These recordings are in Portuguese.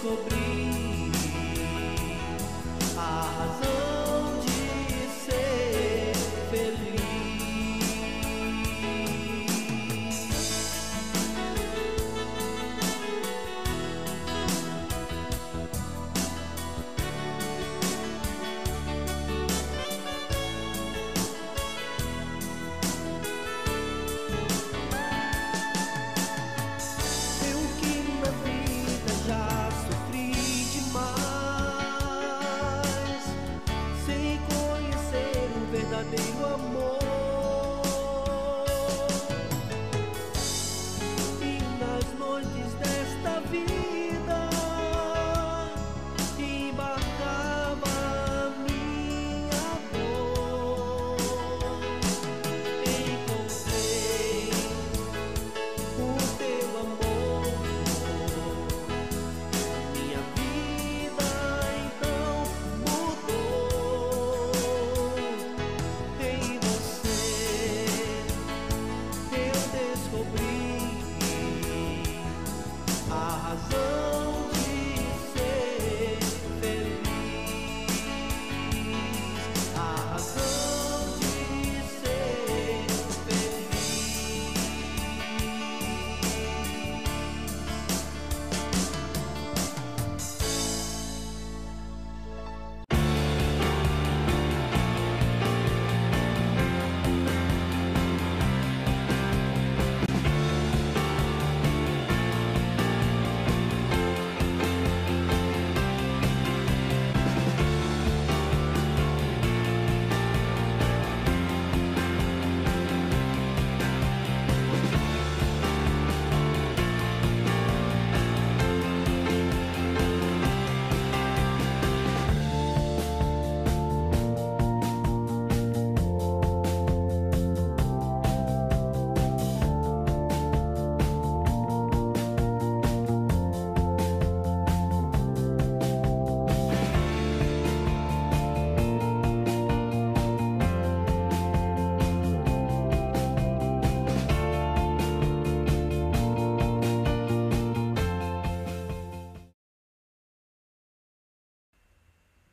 descobri a razão de ser feliz. Verdadeiro amor, e nas noites desta vida embarcava a minha dor. Encontrei o teu amor, minha vida então mudou. A razão de ser feliz, a razão de ser feliz.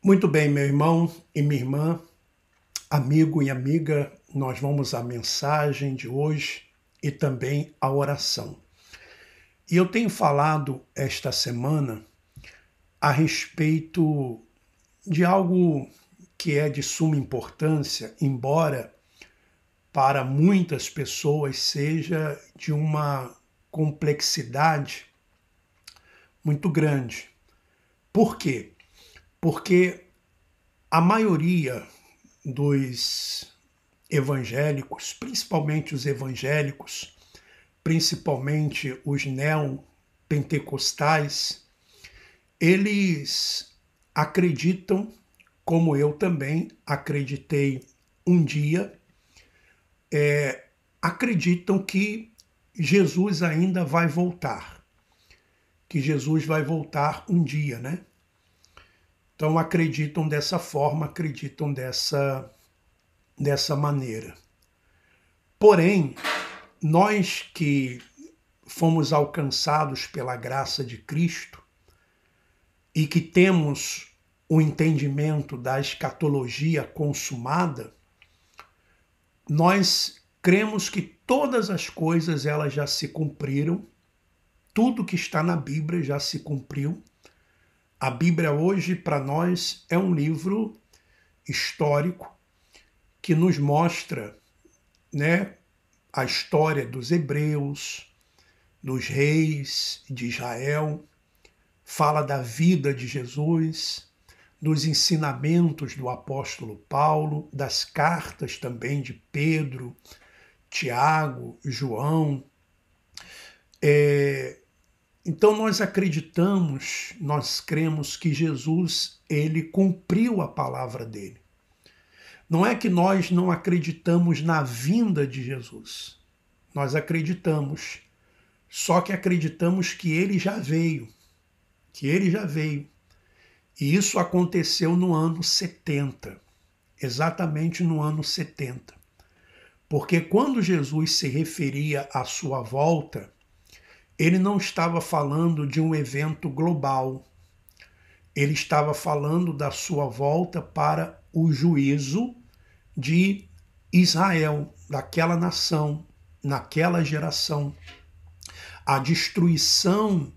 Muito bem, meu irmão e minha irmã, amigo e amiga, nós vamos à mensagem de hoje e também à oração. E eu tenho falado esta semana a respeito de algo que é de suma importância, embora para muitas pessoas seja de uma complexidade muito grande. Por quê? Porque a maioria dos evangélicos, principalmente os evangélicos, principalmente os neopentecostais, eles acreditam, como eu também acreditei um dia, acreditam que Jesus ainda vai voltar, que Jesus vai voltar um dia, né? Então acreditam dessa forma, acreditam dessa maneira. Porém, nós que fomos alcançados pela graça de Cristo e que temos o entendimento da escatologia consumada, nós cremos que todas as coisas elas já se cumpriram, tudo que está na Bíblia já se cumpriu. A Bíblia hoje, para nós, é um livro histórico que nos mostra, né, a história dos hebreus, dos reis de Israel, fala da vida de Jesus, dos ensinamentos do apóstolo Paulo, das cartas também de Pedro, Tiago, João. Então nós acreditamos, nós cremos que Jesus, ele cumpriu a palavra dele. Não é que nós não acreditamos na vinda de Jesus. Nós acreditamos, só que acreditamos que ele já veio. E isso aconteceu no ano 70, exatamente no ano 70. Porque quando Jesus se referia à sua volta, ele não estava falando de um evento global. ele estava falando da sua volta para o juízo de Israel, daquela nação, naquela geração, a destruição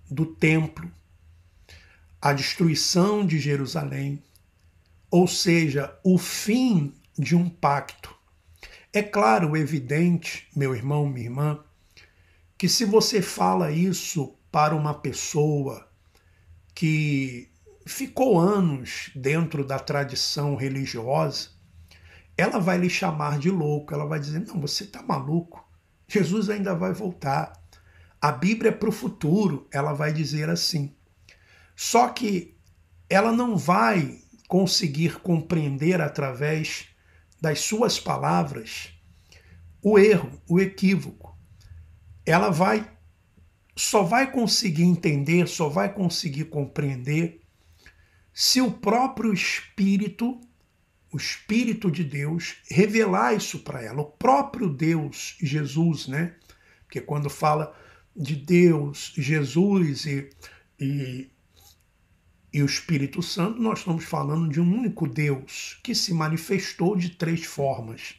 do templo, a destruição de Jerusalém, ou seja, o fim de um pacto. É claro, evidente, meu irmão, minha irmã, que se você fala isso para uma pessoa que ficou anos dentro da tradição religiosa, ela vai lhe chamar de louco, ela vai dizer, não, você está maluco, Jesus ainda vai voltar, a Bíblia é para o futuro, ela vai dizer assim. Só que ela não vai conseguir compreender através das suas palavras o erro, o equívoco. Ela só vai conseguir entender, só vai conseguir compreender se o próprio Espírito, o Espírito de Deus, revelar isso para ela. O próprio Deus, Jesus, né? Porque quando fala de Deus, Jesus e o Espírito Santo, nós estamos falando de um único Deus que se manifestou de 3 formas.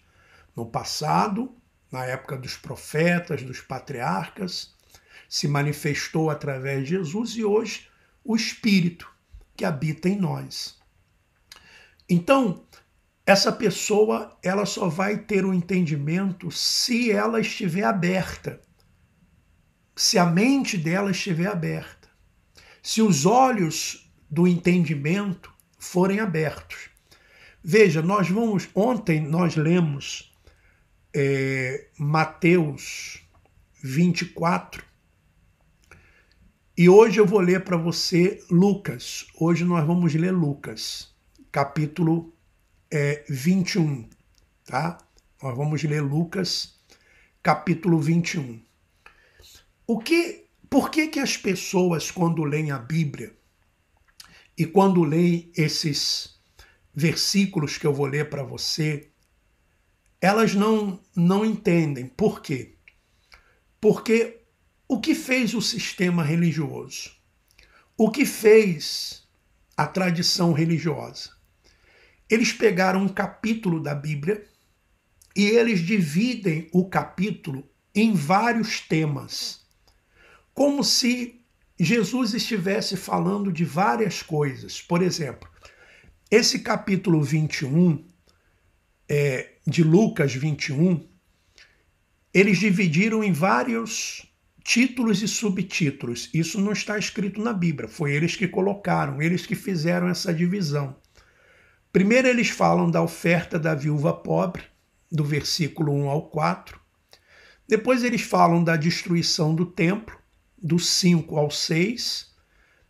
No passado, na época dos profetas, dos patriarcas, se manifestou através de Jesus e hoje o Espírito que habita em nós. Então, essa pessoa ela só vai ter o entendimento se ela estiver aberta, se a mente dela estiver aberta, se os olhos do entendimento forem abertos. Veja, ontem nós lemos Mateus 24 e hoje eu vou ler para você Lucas. Hoje nós vamos ler Lucas, capítulo 21, tá? Nós vamos ler Lucas, capítulo 21. Por que as pessoas, quando leem a Bíblia, e quando leem esses versículos que eu vou ler para você, elas não entendem. Por quê? Porque o que fez o sistema religioso? O que fez a tradição religiosa? Eles pegaram um capítulo da Bíblia e eles dividem o capítulo em vários temas, como se Jesus estivesse falando de várias coisas. Por exemplo, esse capítulo 21, de Lucas 21, eles dividiram em vários títulos e subtítulos. Isso não está escrito na Bíblia, foi eles que colocaram, eles que fizeram essa divisão. Primeiro eles falam da oferta da viúva pobre, do versículo 1 ao 4. Depois eles falam da destruição do templo, do 5 ao 6.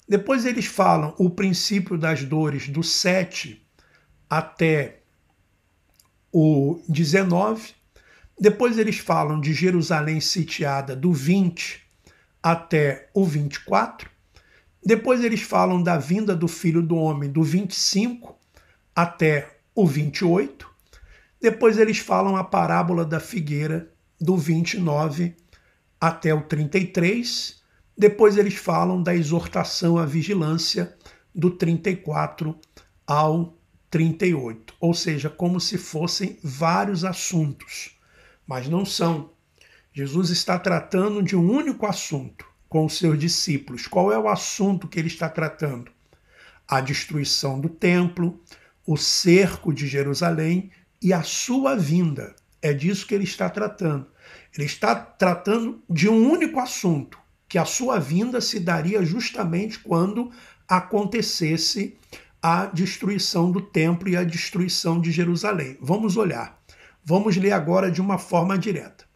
Depois eles falam o princípio das dores, do 7 até o 19. Depois eles falam de Jerusalém sitiada, do 20 até o 24. Depois eles falam da vinda do Filho do Homem, do 25 até o 28. Depois eles falam a parábola da figueira, do 29 até o 33. Depois eles falam da exortação à vigilância, do 34 ao 38. Ou seja, como se fossem vários assuntos, mas não são. Jesus está tratando de um único assunto com os seus discípulos. Qual é o assunto que ele está tratando? A destruição do templo, o cerco de Jerusalém e a sua vinda. É disso que ele está tratando. Ele está tratando de um único assunto, que a sua vinda se daria justamente quando acontecesse a destruição do templo e a destruição de Jerusalém. Vamos olhar. Vamos ler agora de uma forma direta.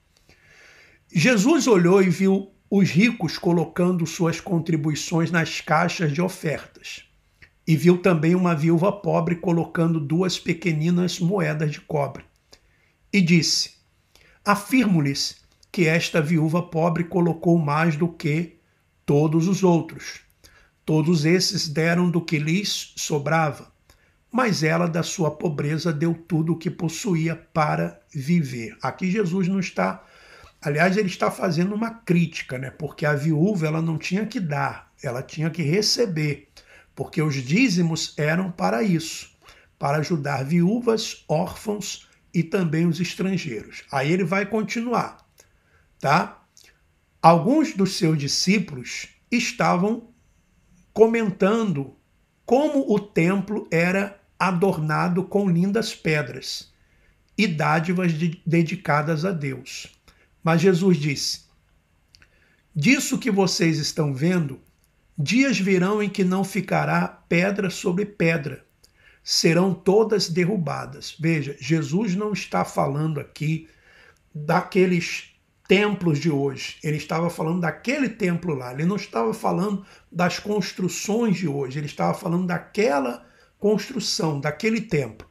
Jesus olhou e viu os ricos colocando suas contribuições nas caixas de ofertas. E viu também uma viúva pobre colocando 2 pequeninas moedas de cobre. E disse: afirmo-lhes que esta viúva pobre colocou mais do que todos os outros. Todos esses deram do que lhes sobrava, mas ela da sua pobreza deu tudo o que possuía para viver. Aqui Jesus não está... Aliás, ele está fazendo uma crítica, né? Porque a viúva ela não tinha que dar, ela tinha que receber. porque os dízimos eram para isso, para ajudar viúvas, órfãos e também os estrangeiros. Aí ele vai continuar, tá? Alguns dos seus discípulos estavam comentando como o templo era adornado com lindas pedras e dádivas dedicadas a Deus. Mas Jesus disse: disso que vocês estão vendo, dias virão em que não ficará pedra sobre pedra, serão todas derrubadas. Veja, Jesus não está falando aqui daqueles templos de hoje. Ele estava falando daquele templo lá. Ele não estava falando das construções de hoje. Ele estava falando daquela construção, daquele templo.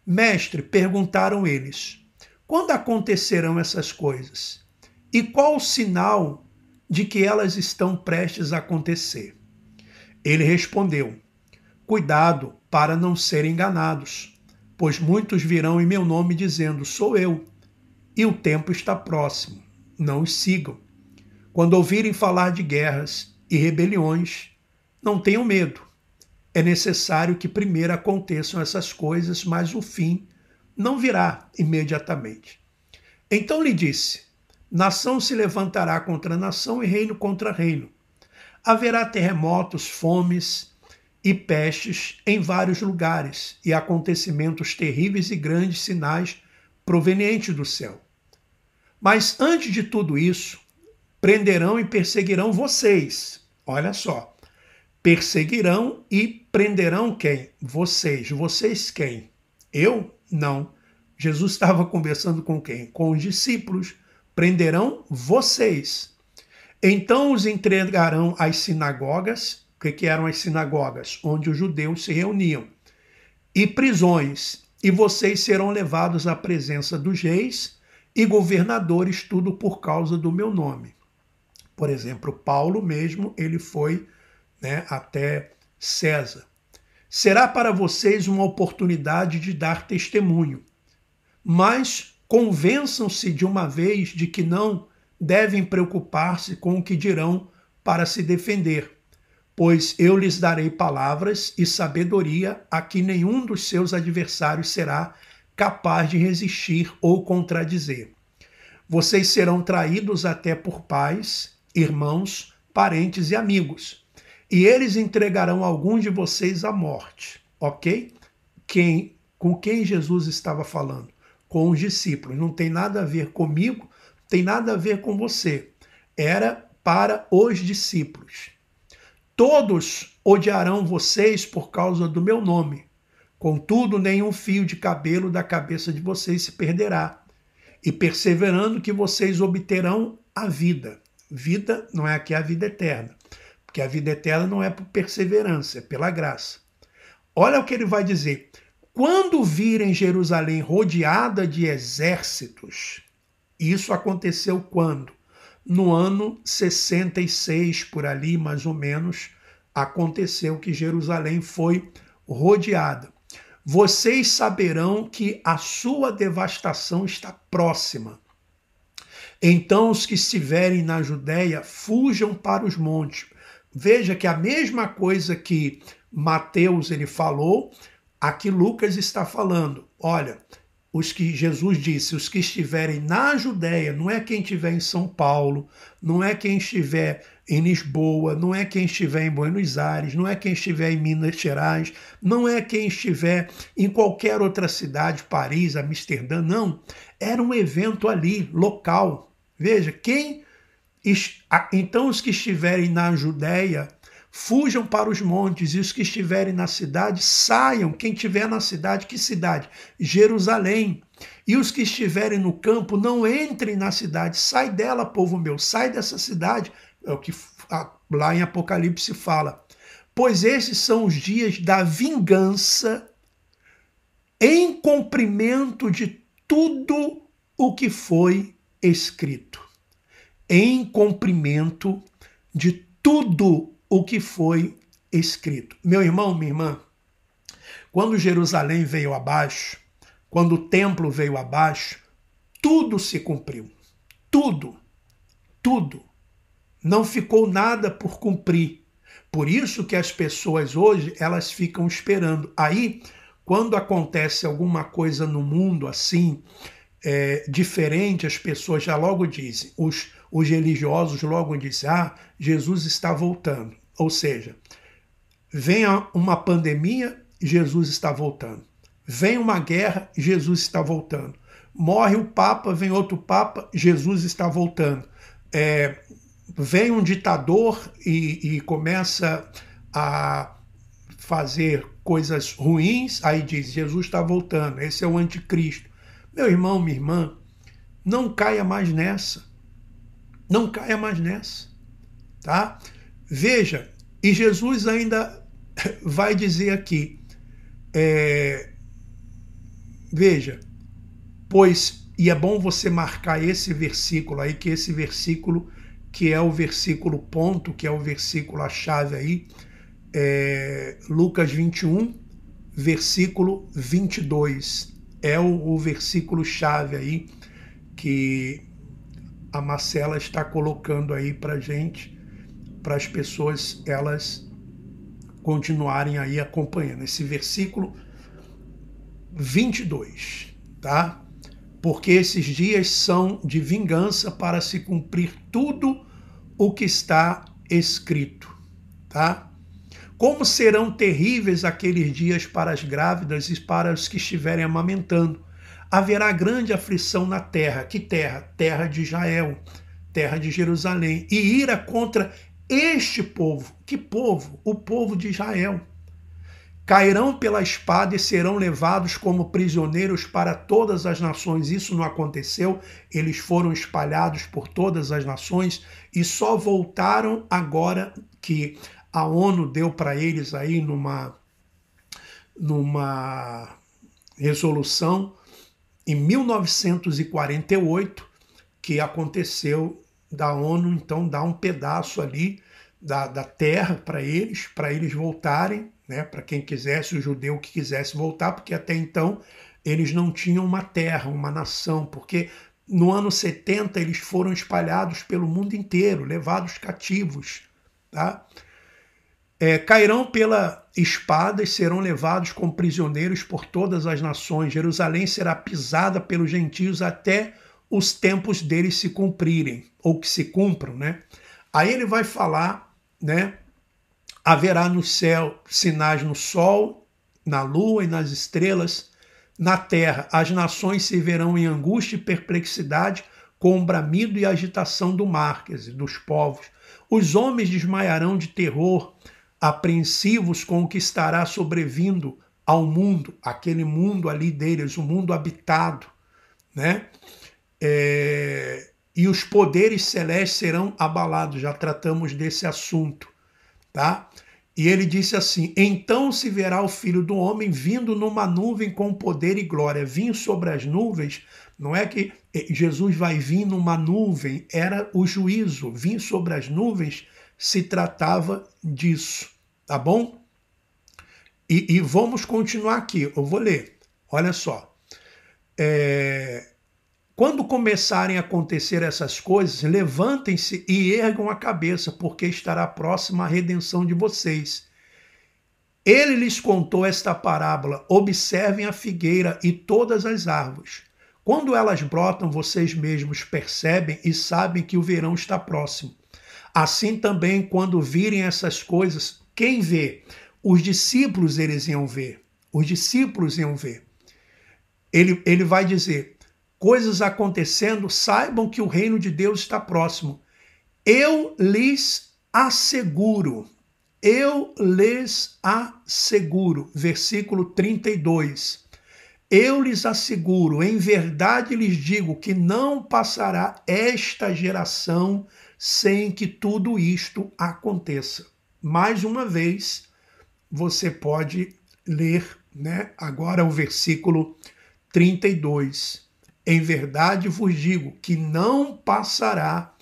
Mestre, perguntaram eles, quando acontecerão essas coisas? E qual o sinal de que elas estão prestes a acontecer? Ele respondeu: cuidado para não serem enganados, pois muitos virão em meu nome dizendo, sou eu, e o tempo está próximo. Não os sigam. Quando ouvirem falar de guerras e rebeliões, não tenham medo. É necessário que primeiro aconteçam essas coisas, mas o fim não virá imediatamente. Então lhe disse: nação se levantará contra nação e reino contra reino. Haverá terremotos, fomes e pestes em vários lugares, e acontecimentos terríveis e grandes sinais provenientes do céu. Mas antes de tudo isso, prenderão e perseguirão vocês. Olha só. Perseguirão e prenderão quem? Vocês. Vocês quem? Eu? Não. Jesus estava conversando com quem? Com os discípulos. Prenderão vocês. Então os entregarão às sinagogas. O que eram as sinagogas? Onde os judeus se reuniam. E prisões. E vocês serão levados à presença dos reis e governadores, tudo por causa do meu nome. Por exemplo, Paulo mesmo, ele foi até César. Será para vocês uma oportunidade de dar testemunho, mas convençam-se de uma vez de que não devem preocupar-se com o que dirão para se defender, pois eu lhes darei palavras e sabedoria a que nenhum dos seus adversários será capaz de resistir ou contradizer. Vocês serão traídos até por pais, irmãos, parentes e amigos, e eles entregarão alguns de vocês à morte, ok? Com quem Jesus estava falando? Com os discípulos. Não tem nada a ver comigo, tem nada a ver com você. Era para os discípulos. Todos odiarão vocês por causa do meu nome. Contudo, nenhum fio de cabelo da cabeça de vocês se perderá. E perseverando que vocês obterão a vida. Vida não é aqui a vida eterna. Porque a vida eterna não é por perseverança, é pela graça. Olha o que ele vai dizer. Quando virem Jerusalém rodeada de exércitos, isso aconteceu quando? No ano 66, por ali mais ou menos, aconteceu que Jerusalém foi rodeada. Vocês saberão que a sua devastação está próxima. Então os que estiverem na Judéia fujam para os montes. Veja que a mesma coisa que Mateus ele falou, aqui Lucas está falando. Olha, os que Jesus disse, os que estiverem na Judéia, não é quem estiver em São Paulo, não é quem estiver em Lisboa, não é quem estiver em Buenos Aires, não é quem estiver em Minas Gerais, não é quem estiver em qualquer outra cidade, Paris, Amsterdã, não. Era um evento ali, local. Veja, então os que estiverem na Judéia fujam para os montes, e os que estiverem na cidade saiam. Quem estiver na cidade, que cidade? Jerusalém. E os que estiverem no campo não entrem na cidade. Sai dela, povo meu, sai dessa cidade. É o que lá em Apocalipse fala. Pois esses são os dias da vingança em cumprimento de tudo o que foi escrito. Em cumprimento de tudo o que foi escrito. Meu irmão, minha irmã, quando Jerusalém veio abaixo, quando o templo veio abaixo, tudo se cumpriu. Tudo. Tudo. Não ficou nada por cumprir. Por isso que as pessoas hoje, elas ficam esperando. Aí, quando acontece alguma coisa no mundo assim, diferente, as pessoas já logo dizem, os religiosos logo dizem, Jesus está voltando. Ou seja, vem uma pandemia, Jesus está voltando. Vem uma guerra, Jesus está voltando. Morre o Papa, vem outro Papa, Jesus está voltando. Vem um ditador e começa a fazer coisas ruins, aí diz, Jesus está voltando, esse é o anticristo. Meu irmão, minha irmã, não caia mais nessa. Não caia mais nessa. Tá? Veja, e Jesus ainda vai dizer aqui, veja, pois, e é bom você marcar esse versículo aí, que esse versículo, que é o versículo ponto, que é o versículo a chave aí, Lucas 21, versículo 22. É o versículo chave aí que a Marcela está colocando aí para gente, para as pessoas elas continuarem aí acompanhando. Esse versículo 22, tá? Porque esses dias são de vingança para se cumprir tudo o que está escrito, tá? Como serão terríveis aqueles dias para as grávidas e para os que estiverem amamentando. Haverá grande aflição na terra. Que terra? Terra de Israel, terra de Jerusalém. E ira contra este povo. Que povo? O povo de Israel. Cairão pela espada e serão levados como prisioneiros para todas as nações. Isso não aconteceu. Eles foram espalhados por todas as nações e só voltaram agora que a ONU deu para eles aí numa resolução em 1948, que aconteceu da ONU, então, dar um pedaço ali da terra para eles voltarem, né? Para quem quisesse, o judeu que quisesse voltar, porque até então eles não tinham uma terra, uma nação, porque no ano 70 eles foram espalhados pelo mundo inteiro, levados cativos, tá? Cairão pela espada e serão levados como prisioneiros por todas as nações. Jerusalém será pisada pelos gentios até os tempos deles se cumprirem, ou que se cumpram, né? Aí ele vai falar, né? Haverá no céu sinais no sol, na lua e nas estrelas. Na terra, as nações se verão em angústia e perplexidade, com o bramido e agitação do mar, quer dizer, dos povos. Os homens desmaiarão de terror, apreensivos com o que estará sobrevindo ao mundo, aquele mundo ali deles, o mundo habitado, né? E os poderes celestes serão abalados, já tratamos desse assunto, tá? E ele disse assim, então se verá o Filho do Homem vindo numa nuvem com poder e glória. Vir sobre as nuvens, não é que Jesus vai vir numa nuvem, era o juízo. Vir sobre as nuvens se tratava disso, tá bom? E vamos continuar aqui, eu vou ler, olha só. Quando começarem a acontecer essas coisas, levantem-se e ergam a cabeça, porque estará próxima a redenção de vocês. Ele lhes contou esta parábola, observem a figueira e todas as árvores. Quando elas brotam, vocês mesmos percebem e sabem que o verão está próximo. Assim também, quando virem essas coisas, quem vê? Os discípulos eles iam ver. Os discípulos iam ver. Ele vai dizer, coisas acontecendo, saibam que o reino de Deus está próximo. Eu lhes asseguro, versículo 32. Eu lhes asseguro, em verdade lhes digo que não passará esta geração sem que tudo isto aconteça. Mais uma vez, você pode ler, né, agora o versículo 32. Em verdade vos digo que não passará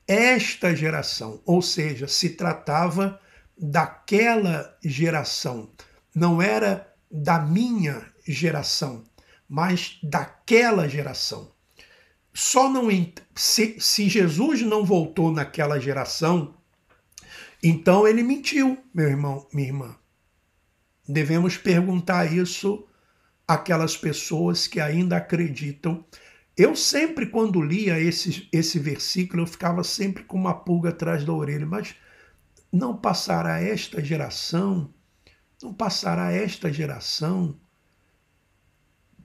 esta geração. Ou seja, se tratava daquela geração. Não era da minha geração, mas daquela geração. Só não se Jesus não voltou naquela geração, Então ele mentiu, meu irmão, minha irmã. Devemos perguntar isso àquelas pessoas que ainda acreditam. Eu sempre, quando lia esse versículo, eu ficava sempre com uma pulga atrás da orelha. Mas não passará esta geração, não passará esta geração.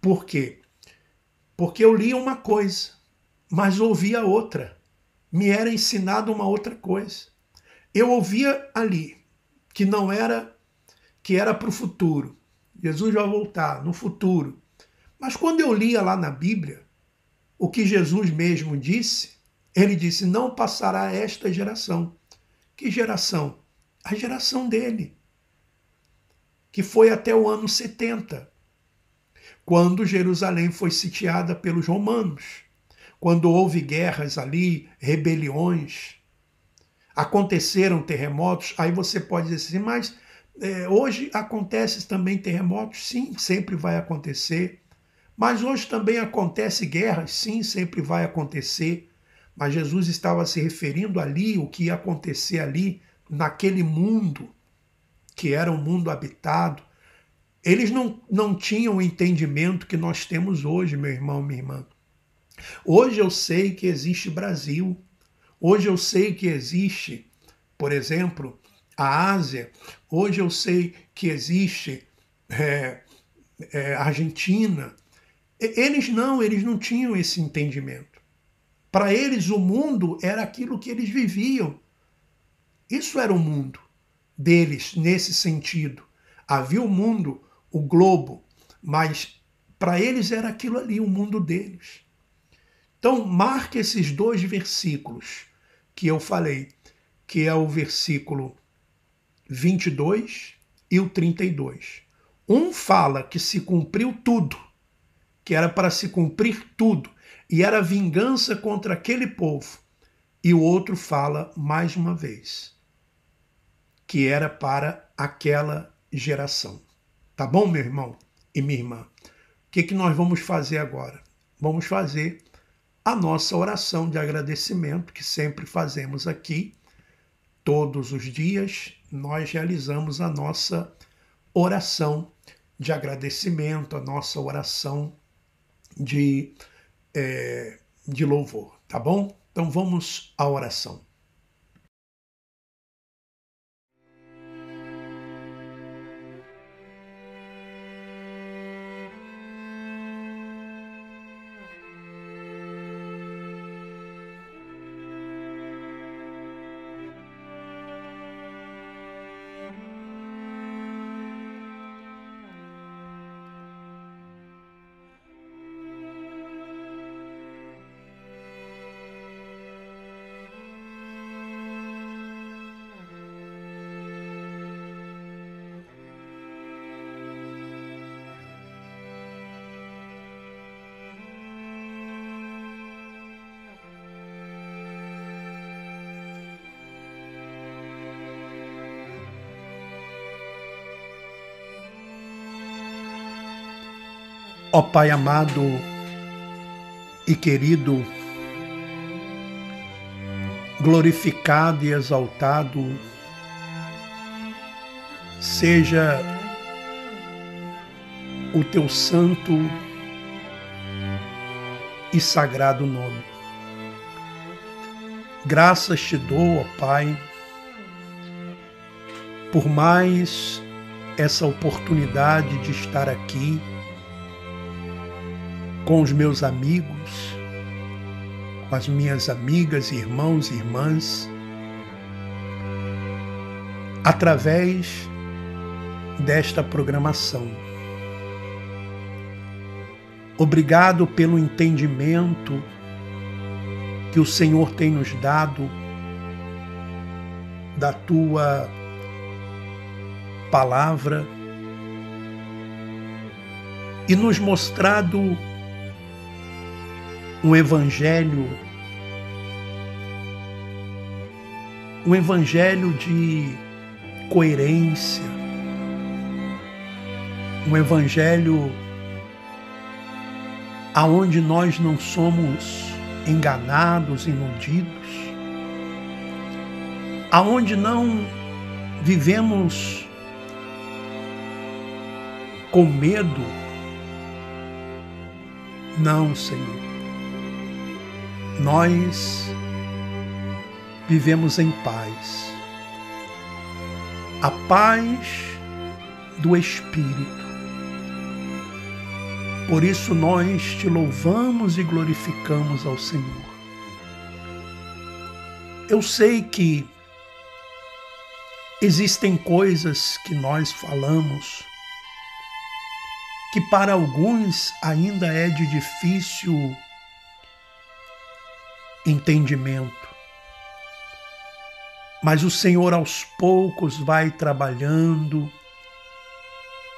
Por quê? Porque eu lia uma coisa, mas ouvia outra. Me era ensinado uma outra coisa. Eu ouvia ali que não era, que era para o futuro. Jesus vai voltar no futuro. Mas quando eu lia lá na Bíblia, o que Jesus mesmo disse, ele disse, não passará esta geração. Que geração? A geração dele, que foi até o ano 70, quando Jerusalém foi sitiada pelos romanos, quando houve guerras ali, rebeliões, aconteceram terremotos. Aí você pode dizer assim, mas hoje acontece também terremotos? Sim, sempre vai acontecer. Mas hoje também acontece guerras? Sim, sempre vai acontecer. Mas Jesus estava se referindo ali, o que ia acontecer ali, naquele mundo, que era um mundo habitado. Eles não tinham o entendimento que nós temos hoje, meu irmão, minha irmã. Hoje eu sei que existe Brasil. Hoje eu sei que existe, por exemplo, a Ásia. Hoje eu sei que existe Argentina. Eles não tinham esse entendimento. Para eles o mundo era aquilo que eles viviam. Isso era o mundo deles nesse sentido. Havia o mundo, o globo, mas para eles era aquilo ali, o mundo deles. Então marque esses dois versículos que eu falei, que é o versículo 22 e o 32. Um fala que se cumpriu tudo, que era para se cumprir tudo, e era vingança contra aquele povo. E o outro fala, mais uma vez, que era para aquela geração. Tá bom, meu irmão e minha irmã? O que nós vamos fazer agora? Vamos fazer a nossa oração de agradecimento, que sempre fazemos aqui. Todos os dias nós realizamos a nossa oração de agradecimento, a nossa oração de louvor, tá bom? Então vamos à oração. Ó Pai amado e querido, glorificado e exaltado seja o teu santo e sagrado nome. Graças te dou, ó Pai, por mais essa oportunidade de estar aqui com os meus amigos, com as minhas amigas, irmãos e irmãs, através desta programação. Obrigado pelo entendimento que o Senhor tem nos dado da tua palavra e nos mostrado um evangelho de coerência, um evangelho aonde nós não somos enganados, iludidos, aonde não vivemos com medo. Não, Senhor. Nós vivemos em paz. A paz do Espírito. Por isso nós te louvamos e glorificamos ao Senhor. Eu sei que existem coisas que nós falamos que para alguns ainda é de difícil entendimento. Mas o Senhor aos poucos vai trabalhando,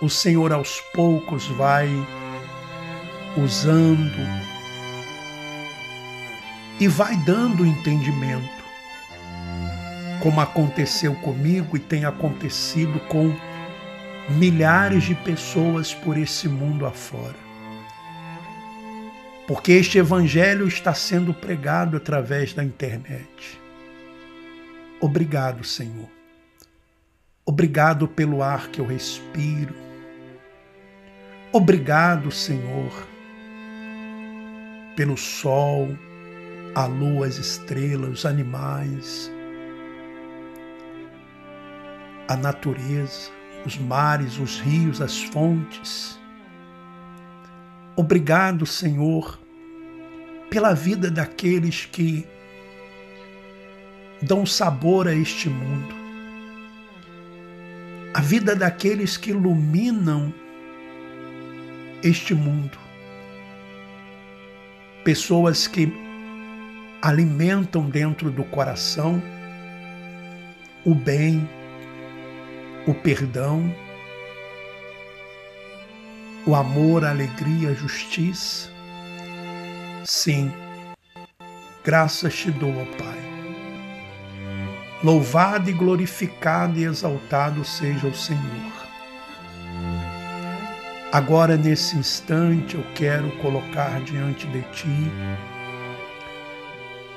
o Senhor aos poucos vai usando e vai dando entendimento, como aconteceu comigo e tem acontecido com milhares de pessoas por esse mundo afora. Porque este evangelho está sendo pregado através da internet. Obrigado, Senhor. Obrigado pelo ar que eu respiro. Obrigado, Senhor, pelo sol, a lua, as estrelas, os animais, a natureza, os mares, os rios, as fontes. Obrigado, Senhor, pela vida daqueles que dão sabor a este mundo. A vida daqueles que iluminam este mundo. Pessoas que alimentam dentro do coração o bem, o perdão, o amor, a alegria, a justiça. Sim, graças te dou, ó Pai. Louvado e glorificado e exaltado seja o Senhor. Agora, nesse instante, eu quero colocar diante de Ti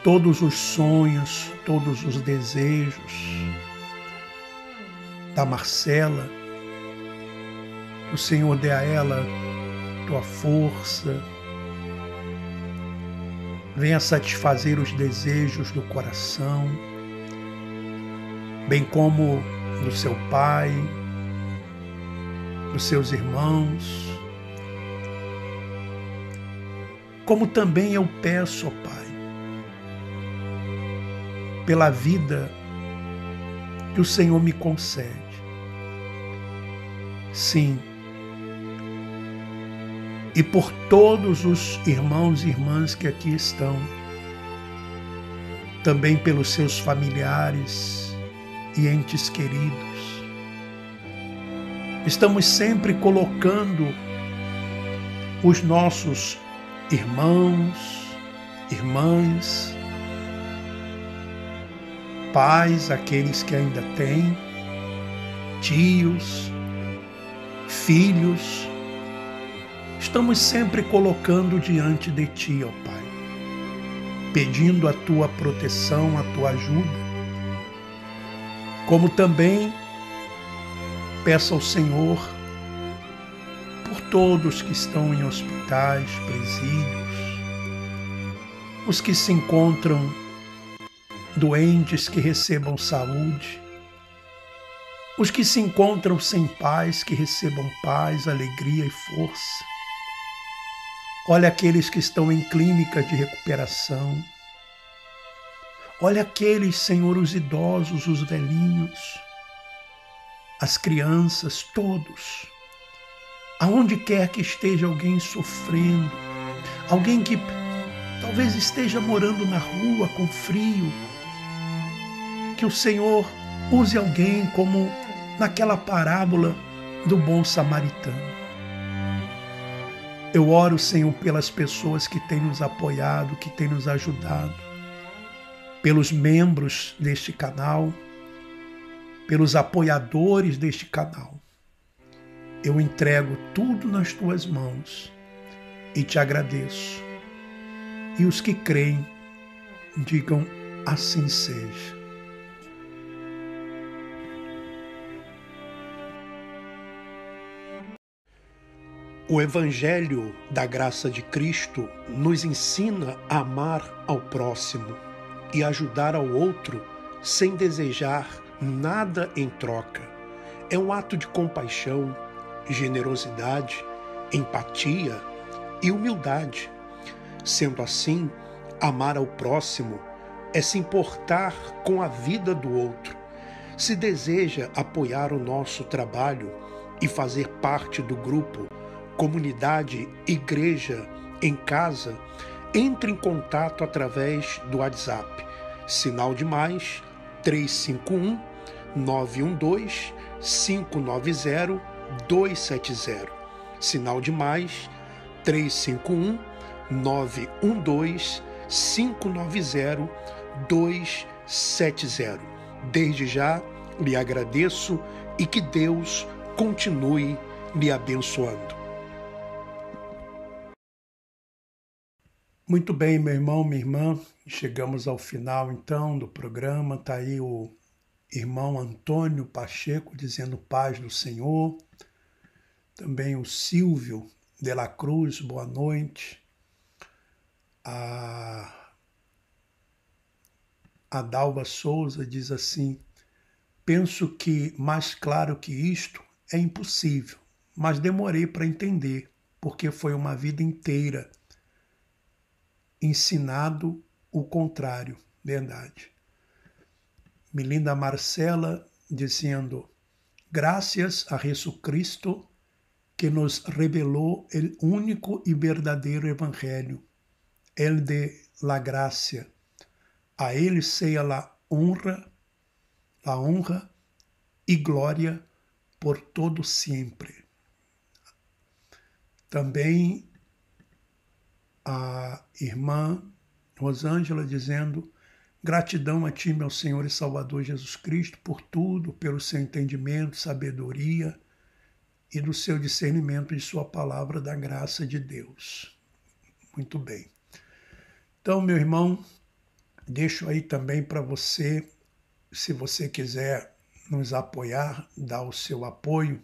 todos os sonhos, todos os desejos da Marcela. O Senhor dê a ela Tua força. Venha satisfazer os desejos do coração, bem como do seu pai, dos seus irmãos. Como também eu peço, ó Pai, pela vida que o Senhor me concede. Sim, e por todos os irmãos e irmãs que aqui estão, também pelos seus familiares e entes queridos. Estamos sempre colocando os nossos irmãos, irmãs, pais, aqueles que ainda têm, tios, filhos. Estamos sempre colocando diante de Ti, ó Pai, pedindo a Tua proteção, a Tua ajuda, como também peço ao Senhor por todos que estão em hospitais, presídios, os que se encontram doentes, que recebam saúde, os que se encontram sem paz, que recebam paz, alegria e força. Olha aqueles que estão em clínicas de recuperação. Olha aqueles, Senhor, os idosos, os velhinhos, as crianças, todos. Aonde quer que esteja alguém sofrendo, alguém que talvez esteja morando na rua com frio, que o Senhor use alguém como naquela parábola do bom samaritano. Eu oro, Senhor, pelas pessoas que têm nos apoiado, que têm nos ajudado, pelos membros deste canal, pelos apoiadores deste canal. Eu entrego tudo nas Tuas mãos e Te agradeço. E os que creem, digam assim seja. O Evangelho da graça de Cristo nos ensina a amar ao próximo e ajudar ao outro sem desejar nada em troca. É um ato de compaixão, generosidade, empatia e humildade. Sendo assim, amar ao próximo é se importar com a vida do outro. Se deseja apoiar o nosso trabalho e fazer parte do grupo Comunidade Igreja em Casa, entre em contato através do WhatsApp, sinal de mais 351 912 590 270, sinal de mais 351 912 590 270. Desde já lhe agradeço e que Deus continue lhe abençoando. Muito bem, meu irmão, minha irmã, chegamos ao final então do programa. Está aí o irmão Antônio Pacheco dizendo paz do Senhor. Também o Silvio de la Cruz, boa noite. A Dalva Souza diz assim: penso que mais claro que isto é impossível, mas demorei para entender, porque foi uma vida inteira ensinado o contrário. Verdade. Melinda Marcela dizendo: graças a Jesucristo que nos revelou o único e verdadeiro evangelho, el de la gracia. A ele seja a honra e glória por todo sempre. Também a irmã Rosângela dizendo: gratidão a ti, meu Senhor e Salvador Jesus Cristo, por tudo, pelo seu entendimento, sabedoria e do seu discernimento de sua palavra, da graça de Deus. Muito bem. Então, meu irmão, deixo aí também para você, se você quiser nos apoiar, dar o seu apoio.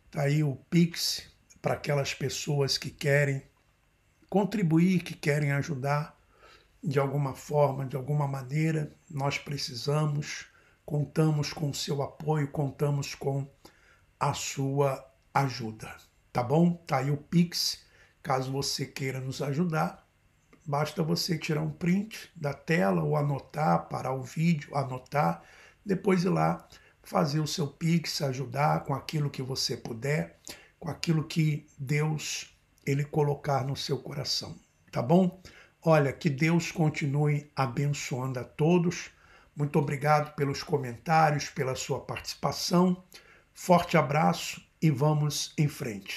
Está aí o Pix para aquelas pessoas que querem contribuir, que querem ajudar de alguma forma, de alguma maneira. Nós precisamos, contamos com o seu apoio, contamos com a sua ajuda, tá bom? Tá aí o Pix, caso você queira nos ajudar, basta você tirar um print da tela ou anotar, parar o vídeo, anotar, depois ir lá fazer o seu Pix, ajudar com aquilo que você puder, com aquilo que Deus ele colocar no seu coração, tá bom? Olha, que Deus continue abençoando a todos. Muito obrigado pelos comentários, pela sua participação. Forte abraço e vamos em frente.